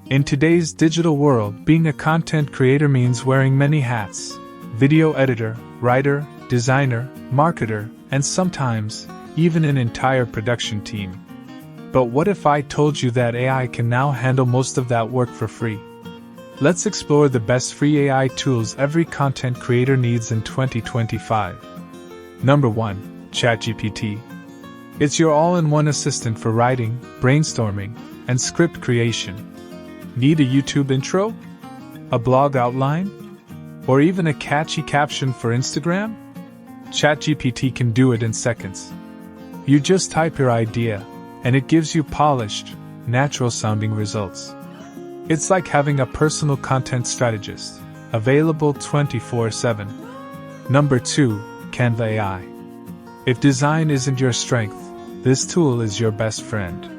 In today's digital world, being a content creator means wearing many hats: video editor, writer, designer, marketer, and sometimes, even an entire production team. But what if I told you that AI can now handle most of that work for free? Let's explore the best free AI tools every content creator needs in 2025. Number 1. ChatGPT. It's your all-in-one assistant for writing, brainstorming, and script creation. Need a YouTube intro? A blog outline? Or even a catchy caption for Instagram? ChatGPT can do it in seconds. You just type your idea, and it gives you polished, natural-sounding results. It's like having a personal content strategist, available 24/7. Number 2. Canva AI. If design isn't your strength, this tool is your best friend.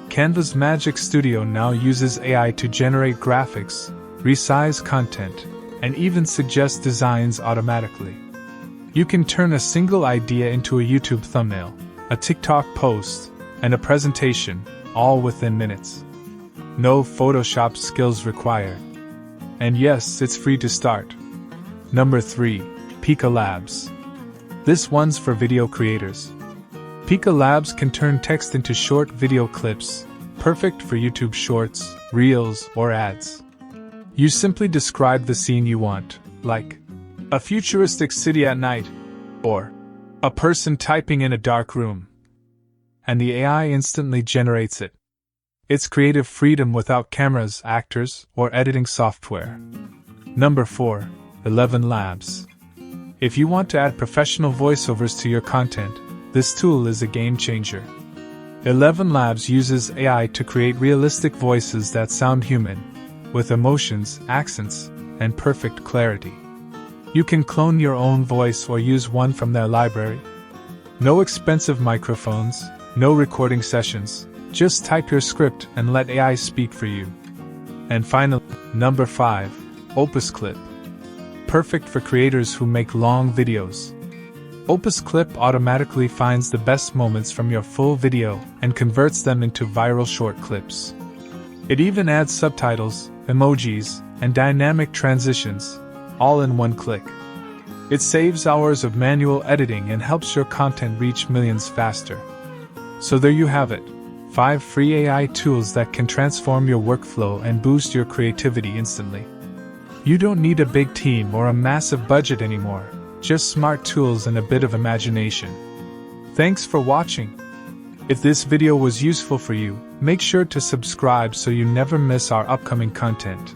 Canva's Magic Studio now uses AI to generate graphics, resize content, and even suggest designs automatically. You can turn a single idea into a YouTube thumbnail, a TikTok post, and a presentation, all within minutes. No Photoshop skills required. And yes, it's free to start. Number 3. Pika Labs. This one's for video creators. Pika Labs can turn text into short video clips, perfect for YouTube Shorts, Reels, or ads. You simply describe the scene you want, like a futuristic city at night, or a person typing in a dark room. And the AI instantly generates it. It's creative freedom without cameras, actors, or editing software. Number 4. ElevenLabs. If you want to add professional voiceovers to your content, this tool is a game changer. ElevenLabs uses AI to create realistic voices that sound human, with emotions, accents, and perfect clarity. You can clone your own voice or use one from their library. No expensive microphones, no recording sessions, just type your script and let AI speak for you. And finally, number 5, OpusClip. Perfect for creators who make long videos. OpusClip automatically finds the best moments from your full video and converts them into viral short clips. It even adds subtitles, emojis, and dynamic transitions, all in one click. It saves hours of manual editing and helps your content reach millions faster. So there you have it, 5 free AI tools that can transform your workflow and boost your creativity instantly. You don't need a big team or a massive budget anymore, just smart tools and a bit of imagination. Thanks for watching. If this video was useful for you, make sure to subscribe so you never miss our upcoming content.